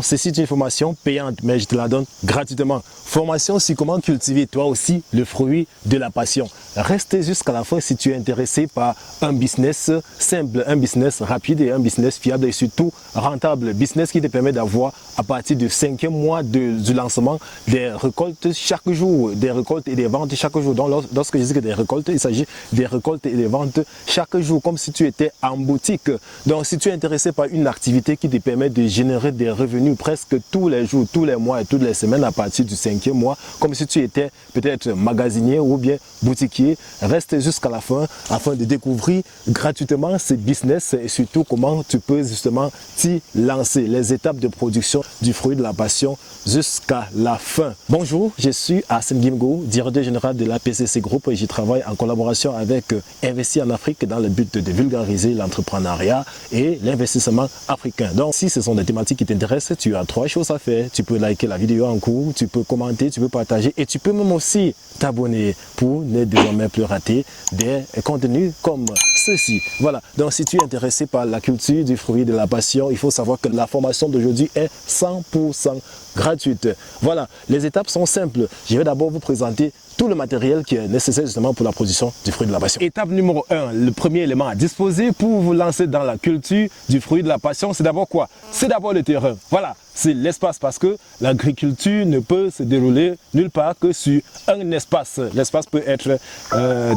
ceci est une formation payante, mais je te la donne gratuitement. Formation sur comment cultiver toi aussi le fruit de la passion. Reste jusqu'à la fin si tu es intéressé par un business simple, un business rapide et un business fiable et surtout rentable. Business qui te permet d'avoir à partir du 5e mois du lancement des récoltes chaque jour, des récoltes et des ventes chaque jour. Donc lorsque je dis que des récoltes, il s'agit des récoltes et des ventes chaque jour, comme si tu étais en boutique. Donc si tu es intéressé par une activité qui te permet de générer des revenus presque tous les jours, tous les mois et toutes les semaines à partir du 5e mois, comme si tu étais peut-être magasinier ou bien boutiquier, reste jusqu'à la fin afin de découvrir gratuitement ce business et surtout comment tu peux justement t'y lancer, les étapes de production du fruit de la passion jusqu'à la fin. Bonjour, je suis Arsène Guimgo, directeur général de la PCC Group et j'y travaille en collaboration avec Investir en Afrique dans le but de vulgariser l'entrepreneuriat et l'investissement africain. Donc si ce sont des thématiques qui t'intéressent, tu as 3 choses à faire. Tu peux liker la vidéo en cours, tu peux commenter, tu peux partager et tu peux même aussi t'abonner pour ne désormais plus rater des contenus comme ceci. Voilà, donc si tu es intéressé par la culture du fruit de la passion, il faut savoir que la formation d'aujourd'hui est 100% gratuite. Voilà, les étapes sont simples. Je vais d'abord vous présenter tout le matériel qui est nécessaire justement pour la production du fruit de la passion. Étape numéro 1, le premier élément à disposer pour vous lancer dans la culture du fruit de la passion, c'est d'abord quoi? C'est d'abord le terrain. Voilà, c'est l'espace parce que l'agriculture ne peut se dérouler nulle part que sur un espace. L'espace peut être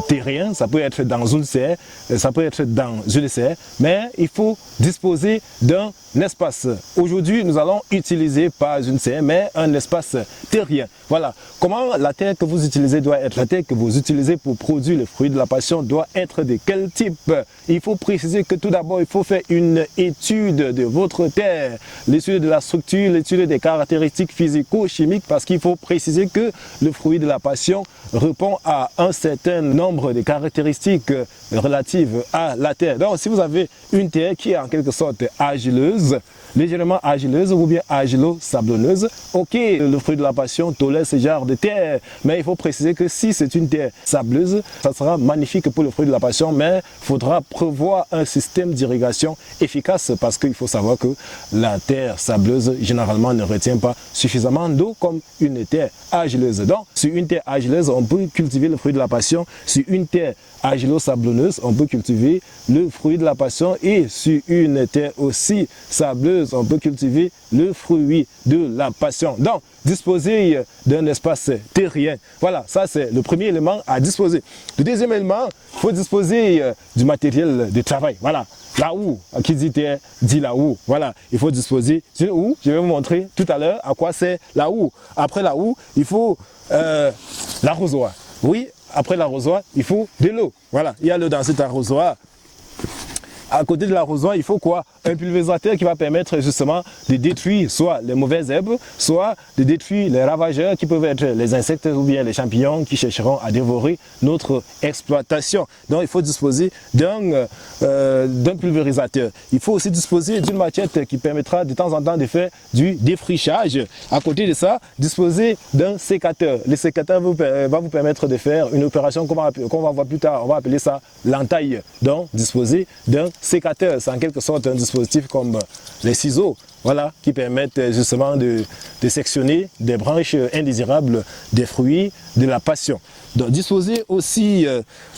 terrien, ça peut être dans une serre, ça peut être dans une serre, mais il faut disposer d'un espace. Aujourd'hui, nous allons utiliser pas une serre, mais un espace terrien. Voilà, comment la terre que vous utilisez doit être? La terre que vous utilisez pour produire le fruit de la passion doit être de quel type? Il faut préciser que tout d'abord, il faut faire une étude de votre terre, l'étude de la structure, l'étude des caractéristiques physico-chimiques, parce qu'il faut préciser que le fruit de la passion répond à un certain nombre de caractéristiques relatives à la terre. Donc, si vous avez une terre qui est en quelque sorte argileuse, légèrement argileuse ou bien argilo-sablonneuse, ok, le fruit de la passion tolère ce genre de terre, mais il faut préciser que si c'est une terre sableuse, ça sera magnifique pour le fruit de la passion, mais il faudra prévoir un système d'irrigation efficace parce qu'il faut savoir que la terre sableuse généralement ne retient pas suffisamment d'eau comme une terre argileuse. Donc, sur une terre argileuse, on peut cultiver le fruit de la passion. Sur une terre argilo-sablonneuse, on peut cultiver le fruit de la passion et sur une terre aussi sableuse, on peut cultiver le fruit de la passion. Donc, disposer d'un espace terrien. Voilà, ça c'est le premier élément à disposer. Le deuxième élément, il faut disposer du matériel de travail. Voilà, la houe, qui dit terre, dit la houe. Voilà, il faut disposer d'une houe. Je vais vous montrer tout à l'heure à quoi c'est la houe. Après la houe, il faut l'arrosoir. Oui, après l'arrosoir, il faut de l'eau. Voilà, il y a l'eau dans cet arrosoir. À côté de l'arrosoir, il faut quoi? Un pulvérisateur qui va permettre justement de détruire soit les mauvaises herbes, soit de détruire les ravageurs qui peuvent être les insectes ou bien les champignons qui chercheront à dévorer notre exploitation. Donc il faut disposer d'un pulvérisateur. Il faut aussi disposer d'une machette qui permettra de temps en temps de faire du défrichage. À côté de ça, disposer d'un sécateur. Le sécateur va vous permettre de faire une opération qu'on va voir plus tard. On va appeler ça l'entaille. Donc disposer d'un sécateur, c'est en quelque sorte un dispositif comme les ciseaux, voilà, qui permettent justement de sectionner des branches indésirables des fruits de la passion. Donc disposer aussi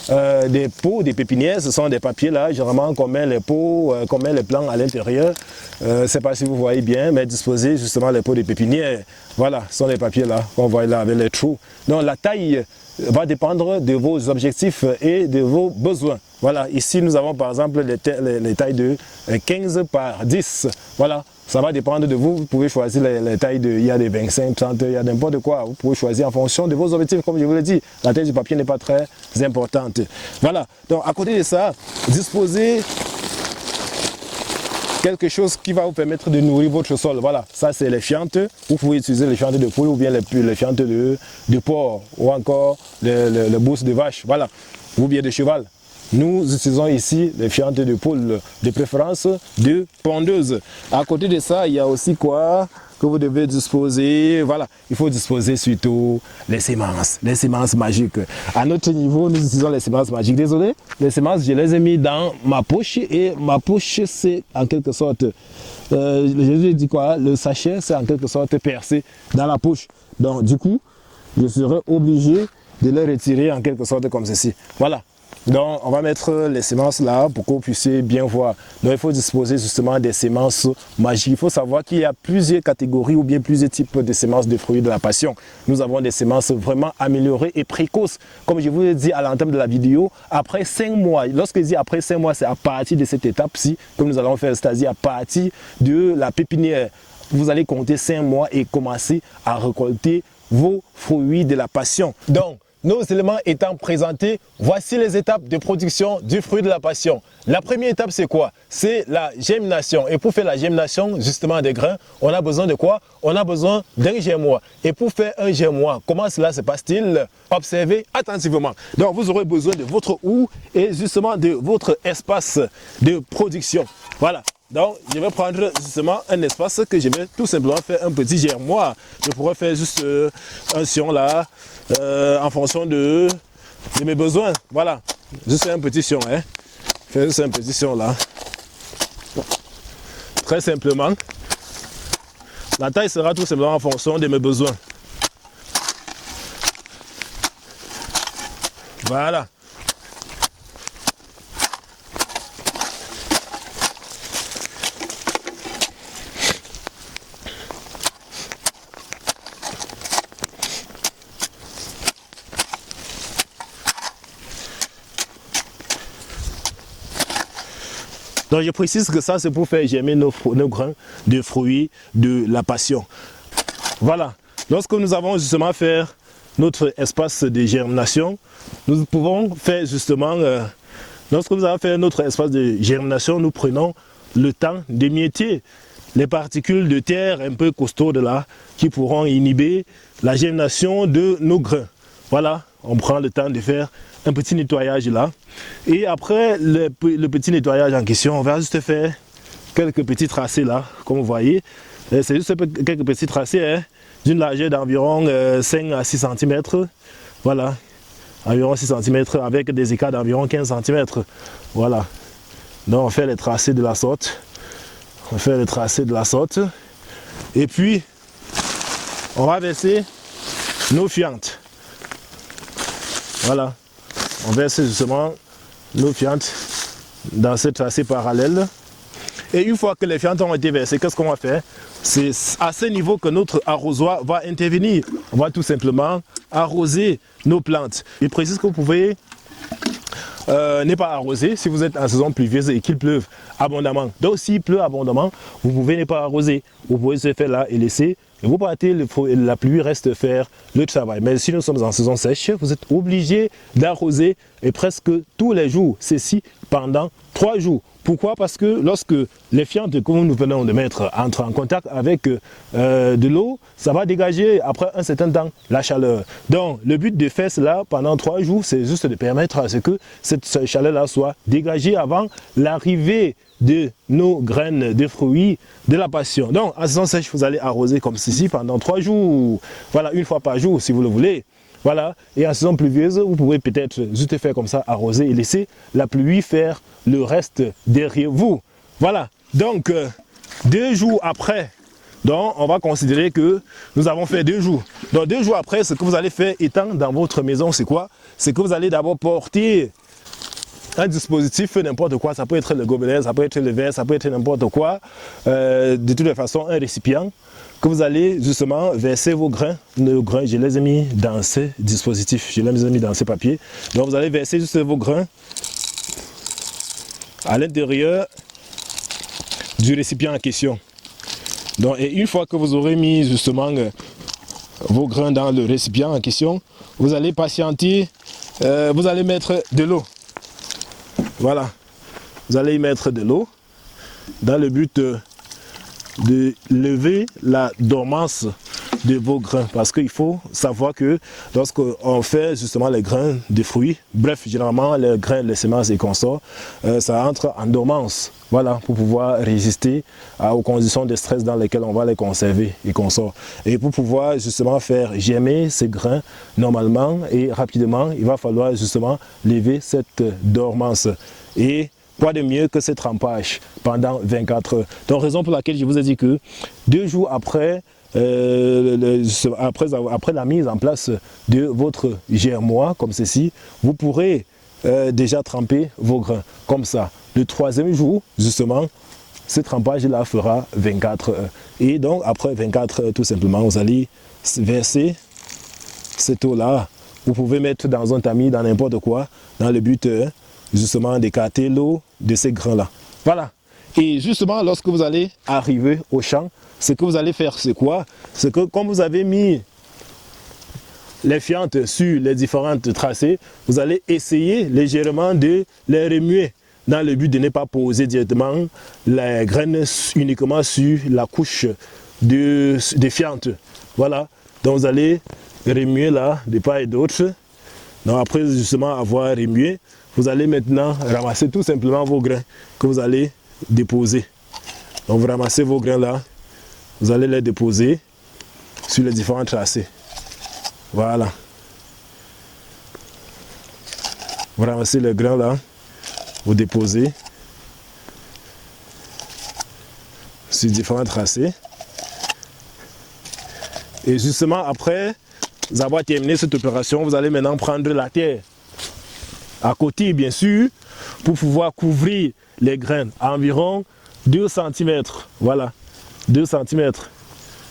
des pots, des pépinières, ce sont des papiers là, généralement qu'on met les pots, qu'on met les plants à l'intérieur. Je ne sais pas si vous voyez bien, mais disposer justement les pots de pépinières, voilà, ce sont les papiers là qu'on voit là avec les trous. Donc la taille va dépendre de vos objectifs et de vos besoins. Voilà, ici nous avons par exemple les tailles de 15 par 10. Voilà, ça va dépendre de vous. Vous pouvez choisir les tailles il y a des 25, 30, il y a n'importe quoi. Vous pouvez choisir en fonction de vos objectifs. Comme je vous l'ai dit, la taille du papier n'est pas très importante. Voilà, donc à côté de ça, disposez quelque chose qui va vous permettre de nourrir votre sol. Voilà, ça c'est les fientes. Vous pouvez utiliser les fientes de poule ou bien les fientes de porc ou encore les bourses de vache. Voilà, ou bien de cheval. Nous utilisons ici les fientes de poule, de préférence de pondeuse. À côté de ça, il y a aussi quoi que vous devez disposer. Voilà, il faut disposer surtout les semences magiques. À notre niveau, nous utilisons les semences magiques. Désolé, les semences, je les ai mis dans ma poche et ma poche, c'est en quelque sorte Jésus dit quoi? Le sachet, c'est en quelque sorte percé dans la poche. Donc, du coup, je serai obligé de le retirer en quelque sorte comme ceci. Voilà. Donc, on va mettre les semences là pour que vous puissiez bien voir. Donc, il faut disposer justement des semences magiques. Il faut savoir qu'il y a plusieurs catégories ou bien plusieurs types de semences de fruits de la passion. Nous avons des semences vraiment améliorées et précoces. Comme je vous ai dit à l'entame de la vidéo, après 5 mois, lorsque je dis après 5 mois, c'est à partir de cette étape-ci que nous allons faire, c'est-à-dire à partir de la pépinière. Vous allez compter 5 mois et commencer à récolter vos fruits de la passion. Donc, nos éléments étant présentés, voici les étapes de production du fruit de la passion. La première étape, c'est quoi? C'est la germination. Et pour faire la germination, justement, des grains, on a besoin de quoi? On a besoin d'un germoir. Et pour faire un germoir, comment cela se passe-t-il? Observez attentivement. Donc, vous aurez besoin de votre houe et justement de votre espace de production. Voilà. Donc, je vais prendre justement un espace que je vais tout simplement faire un petit germoir. Je pourrais faire juste un sion là, en fonction de mes besoins. Voilà, juste un petit sion. Hein. Faire juste un petit sion là. Très simplement. La taille sera tout simplement en fonction de mes besoins. Voilà. Donc je précise que ça c'est pour faire germer nos grains de fruits de la passion. Voilà, lorsque nous avons justement fait notre espace de germination, nous pouvons faire justement, lorsque nous avons fait notre espace de germination, nous prenons le temps d'émietter les particules de terre un peu costaudes là, qui pourront inhiber la germination de nos grains. Voilà, on prend le temps de faire un petit nettoyage là. Et après le petit nettoyage en question, on va juste faire quelques petits tracés là, comme vous voyez. C'est juste quelques petits tracés hein, d'une largeur d'environ 5 à 6 cm. Voilà, environ 6 cm avec des écarts d'environ 15 cm. Voilà, donc on fait les tracés de la sorte. On fait les tracés de la sorte. Et puis, on va verser nos fientes. Voilà, on verse justement nos fientes dans ce tracé parallèle. Et une fois que les fientes ont été versées, qu'est-ce qu'on va faire? C'est à ce niveau que notre arrosoir va intervenir. On va tout simplement arroser nos plantes. Il précise que vous pouvez ne pas arroser si vous êtes en saison pluvieuse et qu'il pleuve abondamment. Donc s'il pleut abondamment, vous pouvez ne pas arroser. Vous pouvez se faire là et laisser. Et vous partez, la pluie reste faire le travail. Mais si nous sommes en saison sèche, vous êtes obligé d'arroser et presque tous les jours. Ceci pendant 3 jours. Pourquoi? Parce que lorsque les fientes que nous venons de mettre entrent en contact avec de l'eau, ça va dégager après un certain temps la chaleur. Donc le but de faire cela pendant 3 jours, c'est juste de permettre à ce que cette chaleur-là soit dégagée avant l'arrivée de nos graines de fruits de la passion. Donc en saison sèche, vous allez arroser comme ceci pendant 3 jours. Voilà, une fois par jour si vous le voulez. Voilà, et en saison pluvieuse, vous pouvez peut-être juste faire comme ça, arroser et laisser la pluie faire le reste derrière vous. Voilà, donc 2 jours après, donc on va considérer que nous avons fait 2 jours. Donc 2 jours après, ce que vous allez faire étant dans votre maison, c'est quoi? C'est que vous allez d'abord porter un dispositif, n'importe quoi, ça peut être le gobelet, ça peut être le verre, ça peut être n'importe quoi, de toute façon un récipient que vous allez justement verser vos grains. Nos grains, je les ai mis dans ce dispositif, je les ai mis dans ce papier. Donc vous allez verser juste vos grains à l'intérieur du récipient en question. Donc, et une fois que vous aurez mis justement vos grains dans le récipient en question, vous allez patienter, vous allez mettre de l'eau. Voilà, vous allez y mettre de l'eau dans le but de lever la dormance de vos grains, parce qu'il faut savoir que lorsqu'on fait justement les grains de fruits, bref, généralement les grains, les semences et consorts, ça entre en dormance, voilà, pour pouvoir résister aux conditions de stress dans lesquelles on va les conserver et consorts. Et pour pouvoir justement faire germer ces grains normalement et rapidement, il va falloir justement lever cette dormance. Et Quoi de mieux que ce trempage pendant 24 heures. Donc, raison pour laquelle je vous ai dit que 2 jours après, après la mise en place de votre germois, comme ceci, vous pourrez déjà tremper vos grains, comme ça. Le 3e jour, justement, ce trempage-là fera 24 heures. Et donc, après 24 heures, tout simplement, vous allez verser cette eau-là. Vous pouvez mettre dans un tamis, dans n'importe quoi, dans le but justement d'écarter l'eau de ces grains-là. Voilà. Et justement, lorsque vous allez arriver au champ, ce que vous allez faire, c'est quoi? C'est que comme vous avez mis les fientes sur les différentes tracées, vous allez essayer légèrement de les remuer dans le but de ne pas poser directement les graines uniquement sur la couche des fientes. Voilà. Donc vous allez remuer là, de part et d'autre. Donc après justement avoir remué, vous allez maintenant ramasser tout simplement vos grains que vous allez déposer. Donc vous ramassez vos grains là, vous allez les déposer sur les différents tracés. Voilà. Vous ramassez les grains là, vous déposez sur différents tracés. Et justement après avoir terminé cette opération, vous allez maintenant prendre la terre à côté, bien sûr, pour pouvoir couvrir les graines à environ 2 cm. Voilà, 2 cm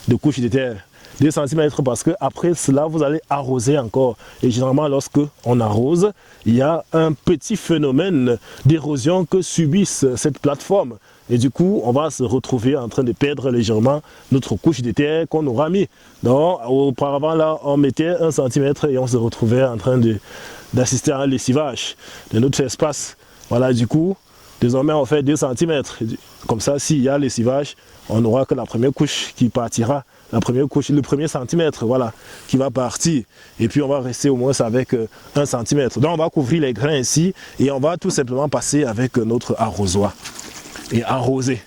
de couche de terre. 2 cm parce que après cela, vous allez arroser encore. Et généralement, lorsque on arrose, il y a un petit phénomène d'érosion que subissent cette plateforme. Et du coup, on va se retrouver en train de perdre légèrement notre couche de terre qu'on aura mis. Donc, auparavant, là, on mettait 1 cm et on se retrouvait en train d'assister à un lessivage de notre espace. Voilà, du coup, désormais, on fait 2 cm. Comme ça, s'il y a lessivage, on n'aura que la première couche qui partira. La première couche, le premier centimètre, voilà, qui va partir. Et puis, on va rester au moins avec 1 cm. Donc, on va couvrir les grains ici et on va tout simplement passer avec notre arrosoir et arroser.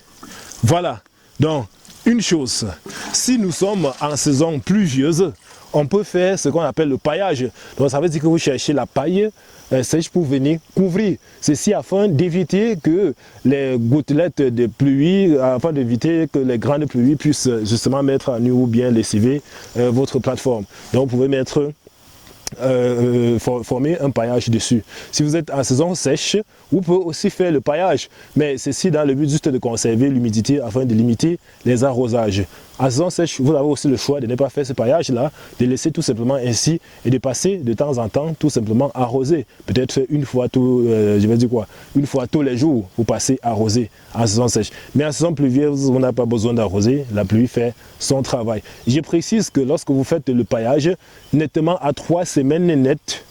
Voilà. Donc, une chose, si nous sommes en saison pluvieuse, on peut faire ce qu'on appelle le paillage. Donc, ça veut dire que vous cherchez la paille sèche pour venir couvrir. Ceci afin d'éviter que les gouttelettes de pluie, afin d'éviter que les grains de pluie puissent justement mettre à nu ou bien lessiver votre plateforme. Donc, vous pouvez mettre former un paillage dessus. Si vous êtes en saison sèche, vous pouvez aussi faire le paillage, mais ceci dans le but juste de conserver l'humidité afin de limiter les arrosages. En saison sèche, vous avez aussi le choix de ne pas faire ce paillage là, de laisser tout simplement ainsi et de passer de temps en temps tout simplement arroser. Peut-être une fois une fois tous les jours, vous passez arroser en saison sèche. Mais en saison pluvieuse, vous n'avez pas besoin d'arroser, la pluie fait son travail. Je précise que lorsque vous faites le paillage, nettement à 3 semaines nettes,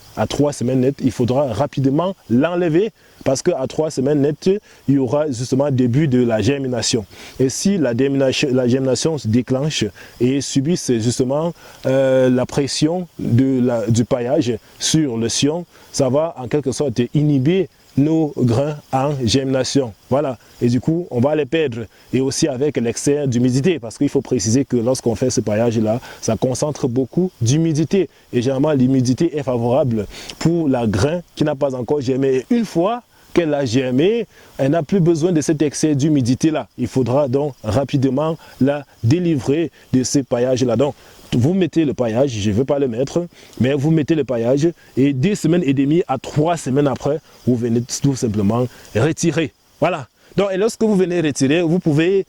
il faudra rapidement l'enlever parce qu'à 3 semaines nettes, il y aura justement début de la germination. Et si la germination se déclenche et subisse justement la pression du paillage sur le sillon, ça va en quelque sorte inhiber nos grains en germination. Voilà. Et du coup, on va les perdre. Et aussi avec l'excès d'humidité, parce qu'il faut préciser que lorsqu'on fait ce paillage-là, ça concentre beaucoup d'humidité. Et généralement, l'humidité est favorable pour la grain qui n'a pas encore germé. Et une fois qu'elle a germé, elle n'a plus besoin de cet excès d'humidité-là. Il faudra donc rapidement la délivrer de ce paillage-là. Donc, vous mettez le paillage, je ne veux pas le mettre, mais vous mettez le paillage et 2 semaines et demie à 3 semaines après, vous venez tout simplement retirer. Voilà. Donc, et lorsque vous venez retirer, vous pouvez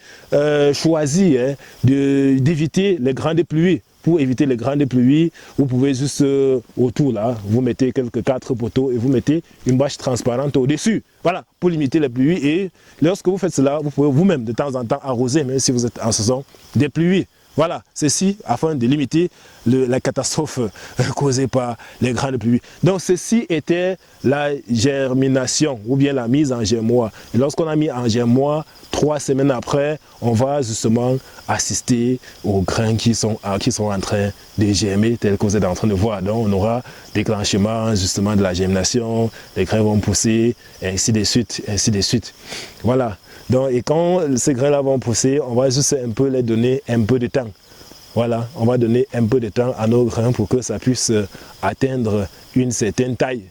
choisir d'éviter les grandes pluies. Pour éviter les grandes pluies, vous pouvez juste autour là, vous mettez quelques 4 poteaux et vous mettez une bâche transparente au-dessus. Voilà, pour limiter les pluies. Et lorsque vous faites cela, vous pouvez vous-même de temps en temps arroser, même si vous êtes en saison des pluies. Voilà, ceci afin de limiter la catastrophe causée par les grandes pluies. Donc ceci était la germination ou bien la mise en germois. Et lorsqu'on a mis en germois, 3 semaines après, on va justement assister aux grains qui sont en train de germer, tel que vous êtes en train de voir. Donc on aura déclenchement justement de la germination, les grains vont pousser, et ainsi de suite, ainsi de suite. Voilà. Donc, et quand ces grains-là vont pousser, on va juste un peu les donner un peu de temps. Voilà, on va donner un peu de temps à nos grains pour que ça puisse atteindre une certaine taille.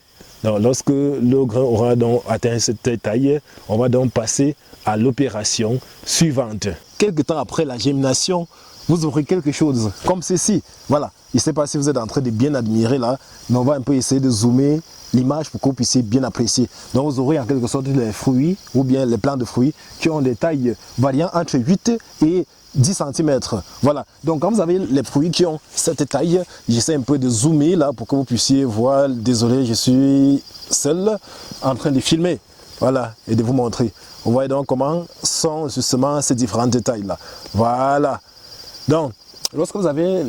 Donc, lorsque le grain aura donc atteint cette taille, on va donc passer à l'opération suivante. Quelque temps après la germination, vous aurez quelque chose comme ceci. Voilà, je ne sais pas si vous êtes en train de bien admirer là, mais on va un peu essayer de zoomer l'image pour que vous puissiez bien apprécier. Donc vous aurez en quelque sorte les fruits ou bien les plants de fruits qui ont des tailles variant entre 8 et 10 cm. Voilà, donc quand vous avez les fruits qui ont cette taille, j'essaie un peu de zoomer là pour que vous puissiez voir. Désolé, je suis seul en train de filmer. Voilà, et de vous montrer. Vous voyez donc comment sont justement ces différentes tailles là. Voilà. Donc, lorsque vous avez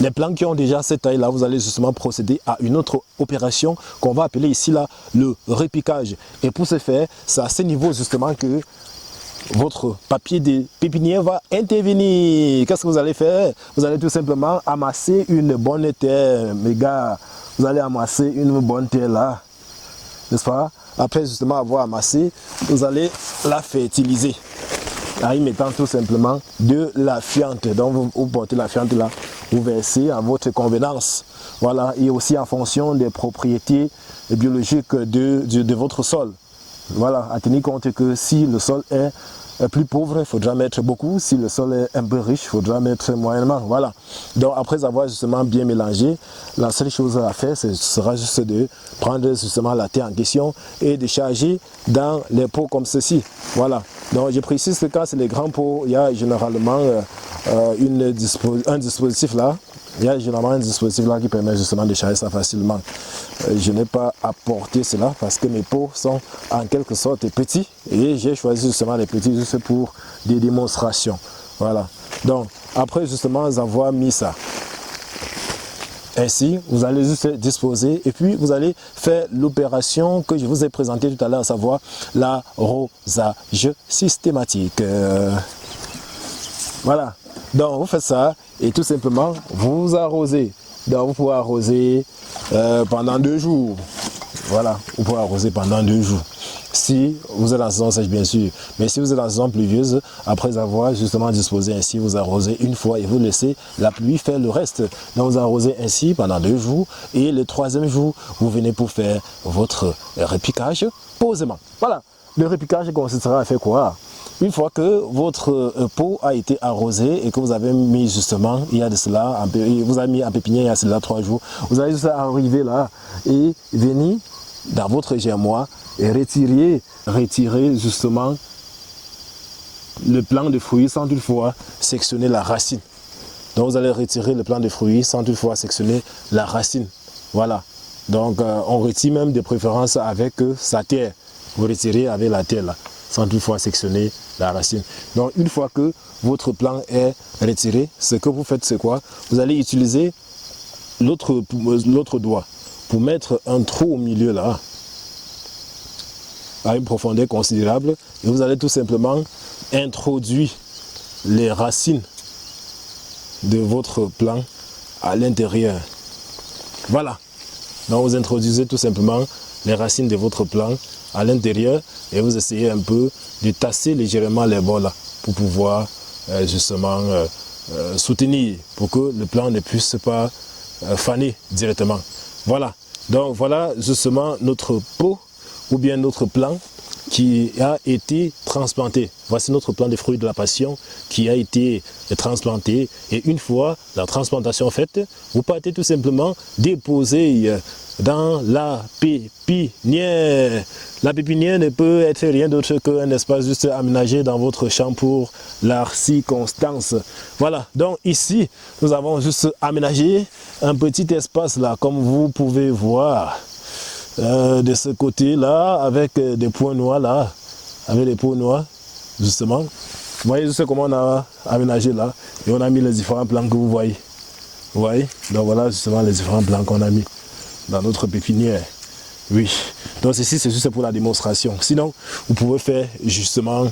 les plants qui ont déjà cette taille là, vous allez justement procéder à une autre opération qu'on va appeler ici là le repiquage. Et pour ce faire, c'est à ce niveau justement que votre papier de pépinière va intervenir. Qu'est-ce que vous allez faire? Vous allez tout simplement amasser une bonne terre, mes gars. Vous allez amasser une bonne terre là, n'est-ce pas? Après justement avoir amassé, vous allez la fertiliser en y mettant tout simplement de la fiente. Donc vous portez la fiente là, vous versez à votre convenance. Voilà, et aussi en fonction des propriétés biologiques de votre sol. Voilà, à tenir compte que si le sol est plus pauvre, il faudra mettre beaucoup. Si le sol est un peu riche, il faudra mettre moyennement. Voilà. Donc après avoir justement bien mélangé, la seule chose à faire, ce sera juste de prendre justement la terre en question et de charger dans les pots comme ceci. Voilà. Donc je précise que quand c'est les grands pots, il y a généralement un dispositif là. Il y a généralement un dispositif là qui permet justement de charger ça facilement. Je n'ai pas apporté cela parce que mes pots sont en quelque sorte petits et j'ai choisi justement les petits juste pour des démonstrations. Voilà. Donc après justement avoir mis ça, ainsi vous allez juste disposer et puis vous allez faire l'opération que je vous ai présentée tout à l'heure, à savoir l'arrosage systématique. Voilà. Donc vous faites ça et tout simplement vous arrosez. Donc vous pouvez arroser pendant 2 jours. Voilà, vous pouvez arroser pendant 2 jours. Si vous êtes en saison sèche bien sûr, mais si vous êtes en saison pluvieuse, après avoir justement disposé ainsi, vous arrosez une fois et vous laissez la pluie faire le reste. Donc vous arrosez ainsi pendant 2 jours et le 3e jour, vous venez pour faire votre repiquage posément. Voilà, le repiquage consistera à faire quoi? Une fois que votre pot a été arrosé et que vous avez mis justement, il y a de cela, vous avez mis en pépinière il y a cela 3 jours, vous allez juste arriver là et venir dans votre germoir et retirer justement le plant de fruits sans toutefois sectionner la racine. Donc vous allez retirer le plant de fruits sans toutefois sectionner la racine. Voilà. Donc on retire même de préférence avec sa terre. Vous retirez avec la terre là, sans toutefois sectionner la racine. Donc une fois que votre plant est retiré, ce que vous faites c'est quoi? Vous allez utiliser l'autre doigt pour mettre un trou au milieu là, à une profondeur considérable, et vous allez tout simplement introduire les racines de votre plant à l'intérieur. Voilà. Donc vous introduisez tout simplement les racines de votre plant à l'intérieur et vous essayez un peu de tasser légèrement les bords là pour pouvoir justement soutenir pour que le plant ne puisse pas faner directement. Voilà. Donc voilà justement notre pot ou bien notre plant qui a été transplanté. Voici notre plant de fruits de la passion qui a été transplanté. Et une fois la transplantation faite, vous partez tout simplement déposer dans la pépinière. La pépinière ne peut être rien d'autre qu'un espace juste aménagé dans votre champ pour la circonstance. Voilà, donc ici, nous avons juste aménagé un petit espace là, comme vous pouvez voir. De ce côté-là, avec des points noirs là, avec des points noirs, justement. Vous voyez juste comment on a aménagé là, et on a mis les différents plants que vous voyez. Vous voyez? Donc voilà justement les différents plants qu'on a mis dans notre pépinière. Oui. Donc ceci c'est juste pour la démonstration. Sinon, vous pouvez faire justement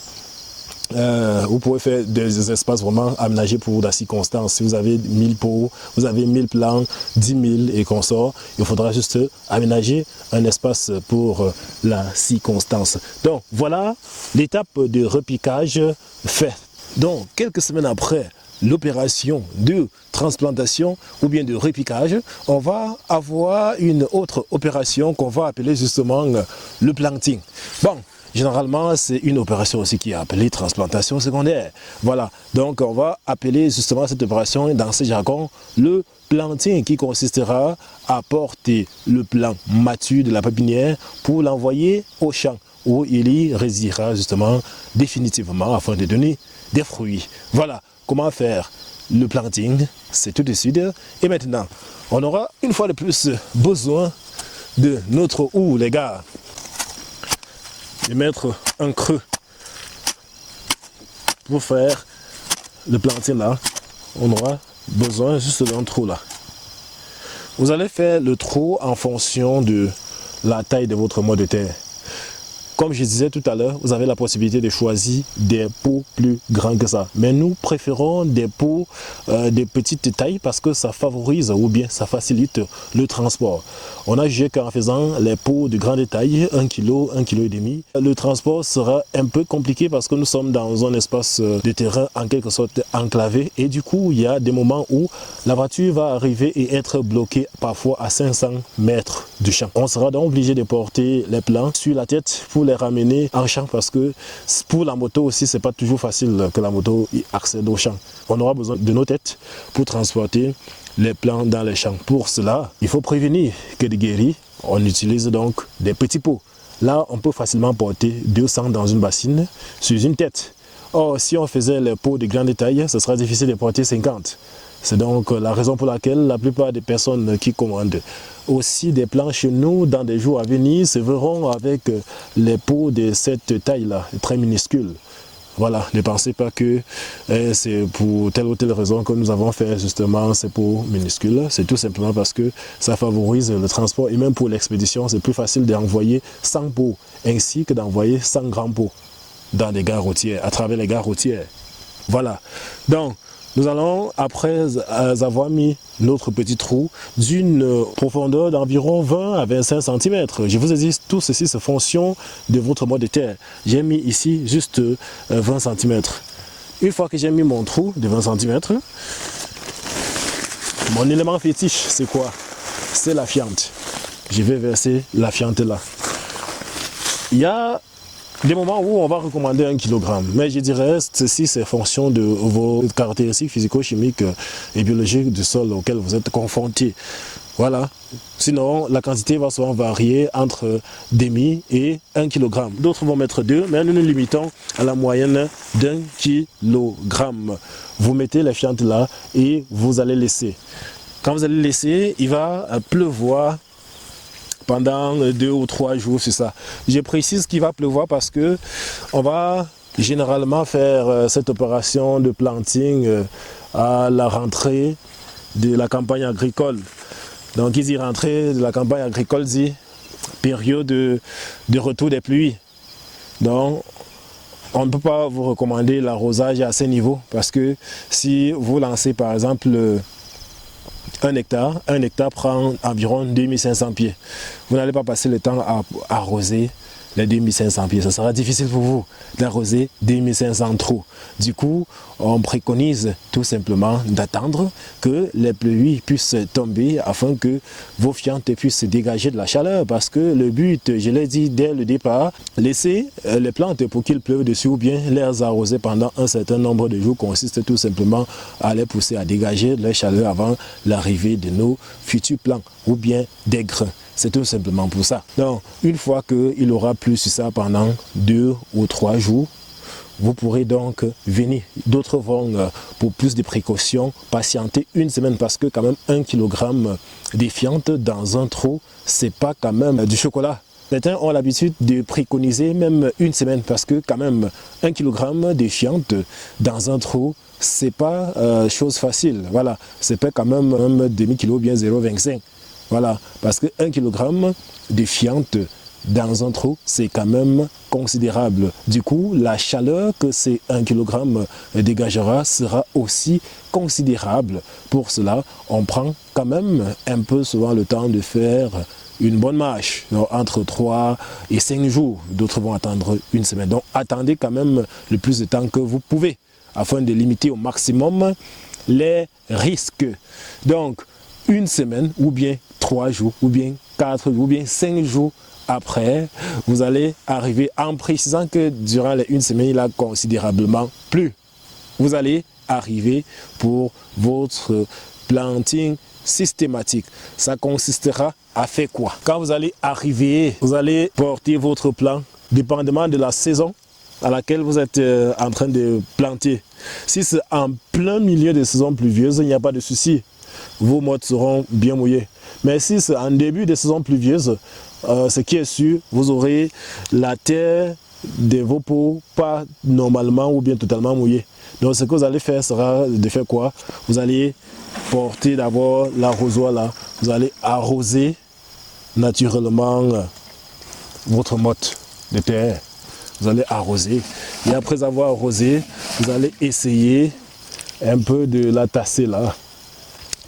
des espaces vraiment aménagés pour la circonstance. Si vous avez 1000 pots, vous avez 1000 plants, 10 000 et consorts, il faudra juste aménager un espace pour la circonstance. Donc voilà l'étape de repiquage faite. Donc quelques semaines après l'opération de transplantation ou bien de repiquage, on va avoir une autre opération qu'on va appeler justement le planting. Bon, généralement, c'est une opération aussi qui est appelée transplantation secondaire. Voilà, donc on va appeler justement cette opération dans ce jargon le planting, qui consistera à porter le plant mature de la pépinière pour l'envoyer au champ où il y résidera justement définitivement afin de donner des fruits. Voilà comment faire le planting, c'est tout de suite. Et maintenant, on aura une fois de plus besoin de notre houe, les gars. De mettre un creux pour faire le planting là. On aura besoin juste d'un trou là. Vous allez faire le trou en fonction de la taille de votre mois de terre. Comme je disais tout à l'heure, vous avez la possibilité de choisir des pots plus grands que ça. Mais nous préférons des pots de petite taille parce que ça favorise ou bien ça facilite le transport. On a jugé qu'en faisant les pots de grande taille, 1 kg, 1,5 kg, le transport sera un peu compliqué parce que nous sommes dans un espace de terrain en quelque sorte enclavé. Et du coup, il y a des moments où la voiture va arriver et être bloquée parfois à 500 mètres du champ. On sera donc obligé de porter les plants sur la tête pour les ramener en champ parce que pour la moto aussi, c'est pas toujours facile que la moto accède au champ. On aura besoin de nos têtes pour transporter les plants dans les champs. Pour cela, il faut prévenir que de guérir. On utilise donc des petits pots. Là, on peut facilement porter 200 dans une bassine sur une tête. Or, si on faisait les pots de grande taille, ce sera difficile de porter 50. C'est donc la raison pour laquelle la plupart des personnes qui commandent aussi des plants chez nous dans des jours à venir se verront avec les pots de cette taille-là, très minuscules. Voilà, ne pensez pas que c'est pour telle ou telle raison que nous avons fait justement ces pots minuscules. C'est tout simplement parce que ça favorise le transport et même pour l'expédition, c'est plus facile d'envoyer 100 pots ainsi que d'envoyer 100 grands pots dans les gares routières, à travers les gares routières. Voilà, donc nous allons, après avoir mis notre petit trou d'une profondeur d'environ 20 à 25 cm. Je vous ai dit, tout ceci c'est fonction de votre mois de terre. J'ai mis ici juste 20 cm. Une fois que j'ai mis mon trou de 20 cm, mon élément fétiche, c'est quoi? C'est la fiente. Je vais verser la fiente là. Il y a des moments où on va recommander 1 kg, mais je dirais ceci c'est fonction de vos caractéristiques physico-chimiques et biologiques du sol auquel vous êtes confrontés. Voilà. Sinon, la quantité va souvent varier entre demi et 1 kg. D'autres vont mettre 2, mais nous nous limitons à la moyenne d'1 kg. Vous mettez les fientes là et vous allez laisser. Quand vous allez laisser, il va pleuvoir pendant 2 ou 3 jours, c'est ça. Je précise qu'il va pleuvoir parce que on va généralement faire cette opération de planting à la rentrée de la campagne agricole. Donc, qui dit rentrée de la campagne agricole dit période de retour des pluies. Donc, on ne peut pas vous recommander l'arrosage à ces niveaux parce que si vous lancez par exemple un hectare prend environ 2500 pieds. Vous n'allez pas passer le temps à arroser les 2500 pieds. Ce sera difficile pour vous d'arroser 2500 trous. Du coup, on préconise tout simplement d'attendre que les pluies puissent tomber afin que vos fientes puissent dégager de la chaleur. Parce que le but, je l'ai dit dès le départ, laisser les plantes pour qu'il pleuve dessus ou bien les arroser pendant un certain nombre de jours consiste tout simplement à les pousser à dégager de la chaleur avant l'arrivée de nos futurs plants ou bien des grains. C'est tout simplement pour ça. Donc, une fois qu'il aura plu sur ça pendant 2 ou 3 jours, vous pourrez donc venir. D'autres vont, pour plus de précautions, patienter une semaine parce que quand même 1 kg de fientes dans un trou, c'est pas quand même du chocolat. Certains ont l'habitude de préconiser même une semaine parce que quand même 1 kg de fientes dans un trou, c'est pas chose facile. Voilà, c'est pas quand même un demi-kilo bien 0,25. Voilà, parce que 1 kg de fientes dans un trou, c'est quand même considérable. Du coup, la chaleur que ces 1 kg dégagera sera aussi considérable. Pour cela, on prend quand même un peu souvent le temps de faire une bonne marche, donc entre 3 et 5 jours. D'autres vont attendre une semaine. Donc, attendez quand même le plus de temps que vous pouvez afin de limiter au maximum les risques. Donc, une semaine ou bien 3 jours ou bien 4 jours ou bien 5 jours après, vous allez arriver en précisant que durant les une semaine, il a considérablement plu. Vous allez arriver pour votre planting systématique. Ça consistera à faire quoi? Quand vous allez arriver, vous allez porter votre plan dépendamment de la saison à laquelle vous êtes en train de planter. Si c'est en plein milieu de saison pluvieuse, il n'y a pas de souci. Vos mottes seront bien mouillées. Mais si c'est en début de saison pluvieuse, ce qui est sûr, vous aurez la terre de vos pots pas normalement ou bien totalement mouillée. Donc ce que vous allez faire sera de faire quoi? Vous allez porter d'abord l'arrosoir là. Vous allez arroser naturellement votre motte de terre. Vous allez arroser. Et après avoir arrosé, vous allez essayer un peu de la tasser là.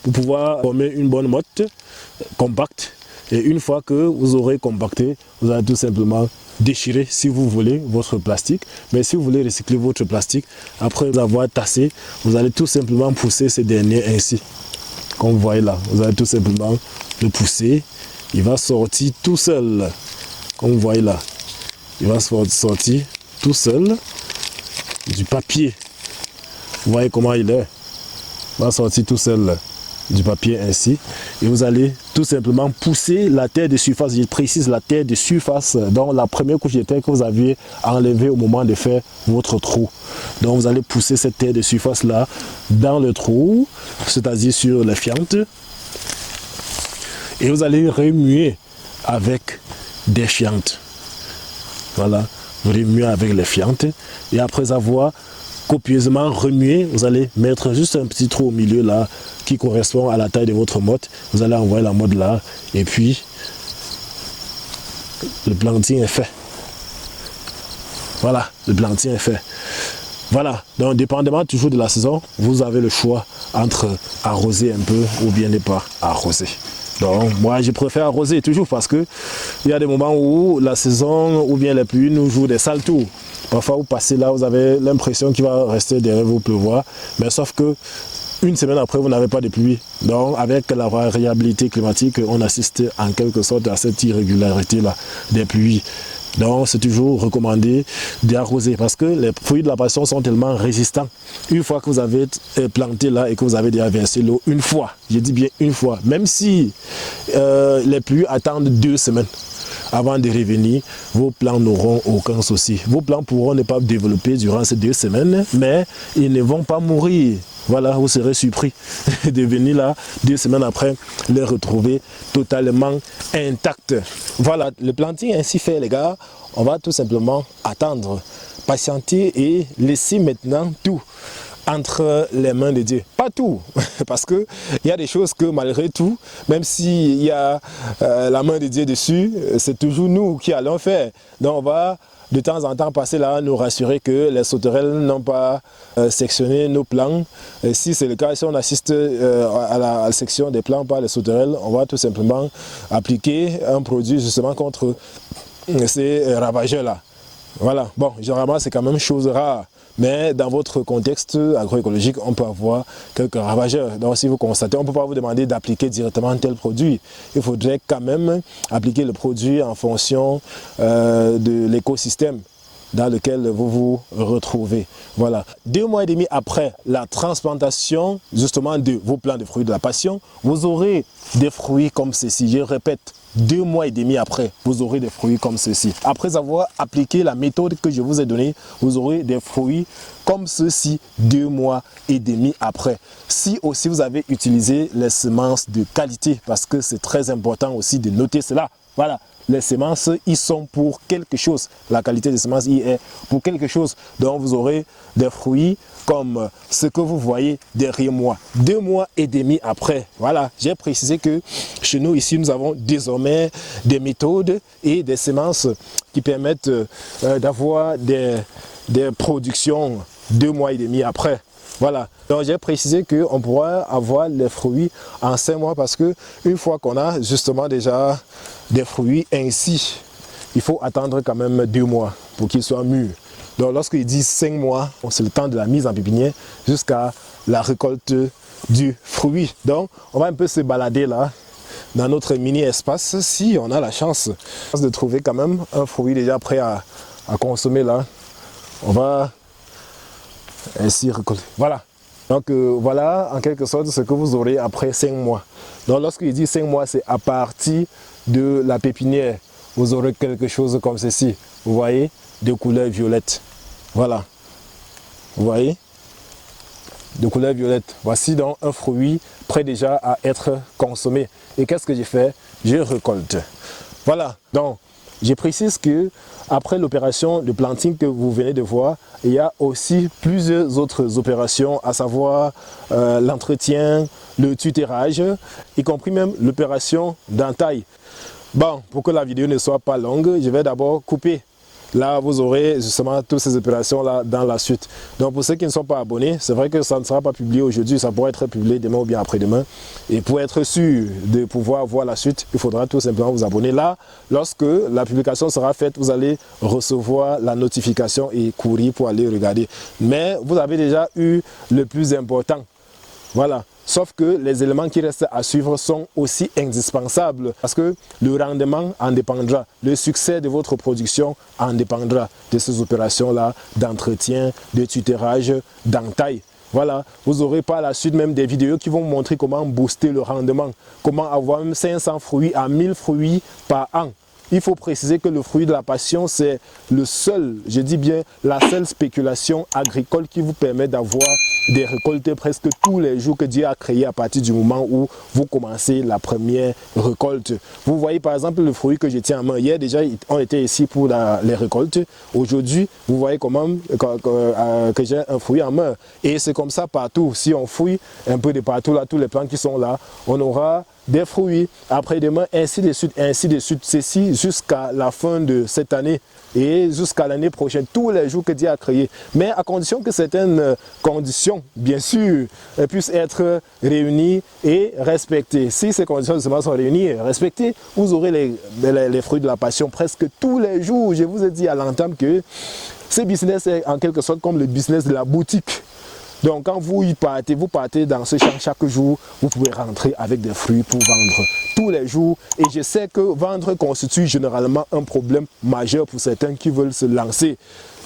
Pour pouvoir former une bonne motte compacte. Et une fois que vous aurez compacté, vous allez tout simplement déchirer si vous voulez votre plastique. Mais si vous voulez recycler votre plastique, après avoir tassé, vous allez tout simplement pousser ces derniers ainsi. Comme vous voyez là, vous allez tout simplement le pousser. Il va sortir tout seul. Comme vous voyez là, il va sortir tout seul du papier. Vous voyez comment il est. Il va sortir tout seul du papier ainsi, et vous allez tout simplement pousser la terre de surface, je précise la terre de surface, donc la première couche de terre que vous aviez enlevée au moment de faire votre trou. Donc vous allez pousser cette terre de surface là dans le trou, c'est-à-dire sur les fientes, et vous allez remuer avec des fientes. Voilà, vous remuez avec les fientes, et après avoir copieusement remué, vous allez mettre juste un petit trou au milieu là qui correspond à la taille de votre motte. Vous allez envoyer la motte là et puis le planting est fait. Voilà, le planting est fait. Voilà, donc dépendamment toujours de la saison, vous avez le choix entre arroser un peu ou bien ne pas arroser. Donc moi je préfère arroser toujours parce que il y a des moments où la saison ou bien les pluies nous jouent des sales tours. Parfois vous passez là, vous avez l'impression qu'il va rester derrière vous pleuvoir, mais sauf que une semaine après vous n'avez pas de pluie. Donc avec la variabilité climatique, on assiste en quelque sorte à cette irrégularité là des pluies. Donc c'est toujours recommandé d'arroser parce que les fruits de la passion sont tellement résistants. Une fois que vous avez planté là et que vous avez déjà versé l'eau une fois, je dis bien une fois, même si les pluies attendent 2 semaines avant de revenir, vos plants n'auront aucun souci. Vos plants pourront ne pas développer durant ces 2 semaines, mais ils ne vont pas mourir. Voilà, vous serez surpris de venir là 2 semaines après les retrouver totalement intacts. Voilà, le planting ainsi fait les gars, on va tout simplement attendre, patienter et laisser maintenant tout entre les mains de Dieu. Pas tout, parce qu'il y a des choses que malgré tout, même s'il y a la main de Dieu dessus, c'est toujours nous qui allons faire. Donc on va de temps en temps passer là, nous rassurer que les sauterelles n'ont pas sectionné nos plants. Et si c'est le cas, si on assiste à la section des plants par les sauterelles, on va tout simplement appliquer un produit justement contre ces ravageurs-là. Voilà, bon, généralement c'est quand même chose rare. Mais dans votre contexte agroécologique, on peut avoir quelques ravageurs. Donc si vous constatez, on ne peut pas vous demander d'appliquer directement un tel produit. Il faudrait quand même appliquer le produit en fonction de l'écosystème dans lequel vous vous retrouvez. Voilà. 2 mois et demi après la transplantation justement de vos plants de fruits de la passion, vous aurez des fruits comme ceci. Je répète, 2 mois et demi après, vous aurez des fruits comme ceci. Après avoir appliqué la méthode que je vous ai donnée, vous aurez des fruits comme ceci 2 mois et demi après. Si aussi vous avez utilisé les semences de qualité, parce que c'est très important aussi de noter cela. Voilà. Les semences, ils sont pour quelque chose. La qualité des semences, il est pour quelque chose. Donc, vous aurez des fruits comme ce que vous voyez derrière moi. 2 mois et demi après. Voilà, j'ai précisé que chez nous, ici, nous avons désormais des méthodes et des semences qui permettent d'avoir des productions 2 mois et demi après. Voilà, donc j'ai précisé qu'on pourra avoir les fruits en 5 mois parce que une fois qu'on a justement déjà des fruits ainsi, il faut attendre quand même 2 mois pour qu'ils soient mûrs. Donc lorsqu'il dit 5 mois, c'est le temps de la mise en pépinière jusqu'à la récolte du fruit. Donc on va un peu se balader là dans notre mini-espace si on a la chance de trouver quand même un fruit déjà prêt à consommer là. On va ainsi récolter. Voilà. Donc voilà en quelque sorte ce que vous aurez après 5 mois. Donc lorsqu'il dit 5 mois, c'est à partir de la pépinière. Vous aurez quelque chose comme ceci. Vous voyez, de couleur violette. Voilà. Vous voyez, de couleur violette. Voici donc un fruit prêt déjà à être consommé. Et qu'est-ce que j'ai fait? Je récolte. Voilà. Donc je précise que après l'opération de planting que vous venez de voir, il y a aussi plusieurs autres opérations, à savoir l'entretien, le tutorage, y compris même l'opération d'entaille. Bon, pour que la vidéo ne soit pas longue, je vais d'abord couper. Là, vous aurez justement toutes ces opérations-là dans la suite. Donc, pour ceux qui ne sont pas abonnés, c'est vrai que ça ne sera pas publié aujourd'hui, ça pourrait être publié demain ou bien après-demain. Et pour être sûr de pouvoir voir la suite, il faudra tout simplement vous abonner. Là, lorsque la publication sera faite, vous allez recevoir la notification et courir pour aller regarder. Mais vous avez déjà eu le plus important. Voilà. Sauf que les éléments qui restent à suivre sont aussi indispensables parce que le rendement en dépendra, le succès de votre production en dépendra de ces opérations-là d'entretien, de tutorage, d'entaille. Voilà, vous aurez par la suite même des vidéos qui vont vous montrer comment booster le rendement, comment avoir même 500 fruits à 1000 fruits par an. Il faut préciser que le fruit de la passion, c'est le seul, je dis bien la seule spéculation agricole qui vous permet d'avoir des récoltes presque tous les jours que Dieu a créé à partir du moment où vous commencez la première récolte. Vous voyez par exemple le fruit que je tiens en main. Hier déjà, on était ici pour les récoltes. Aujourd'hui, vous voyez comment que j'ai un fruit en main. Et c'est comme ça partout. Si on fouille un peu de partout, là, tous les plants qui sont là, on aura des fruits, après-demain, ainsi de suite, ceci jusqu'à la fin de cette année et jusqu'à l'année prochaine, tous les jours que Dieu a créé. Mais à condition que certaines conditions, bien sûr, puissent être réunies et respectées. Si ces conditions justement sont réunies et respectées, vous aurez les fruits de la passion presque tous les jours. Je vous ai dit à l'entame que ce business est en quelque sorte comme le business de la boutique. Donc quand vous partez dans ce champ chaque jour, vous pouvez rentrer avec des fruits pour vendre tous les jours. Et je sais que vendre constitue généralement un problème majeur pour certains qui veulent se lancer.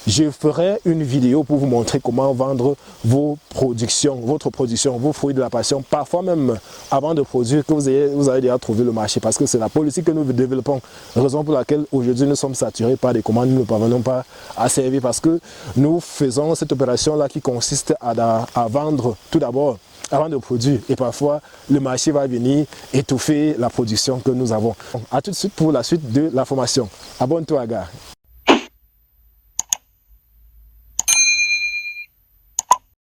Je ferai une vidéo pour vous montrer comment vendre vos productions, votre production, vos fruits de la passion. Parfois même, avant de produire, que vous avez déjà trouvé le marché. Parce que c'est la politique que nous développons. Raison pour laquelle aujourd'hui nous sommes saturés par des commandes. Nous ne parvenons pas à servir parce que nous faisons cette opération-là qui consiste à vendre tout d'abord avant de produire. Et parfois, le marché va venir étouffer la production que nous avons. A tout de suite pour la suite de la formation. Abonne-toi, gars.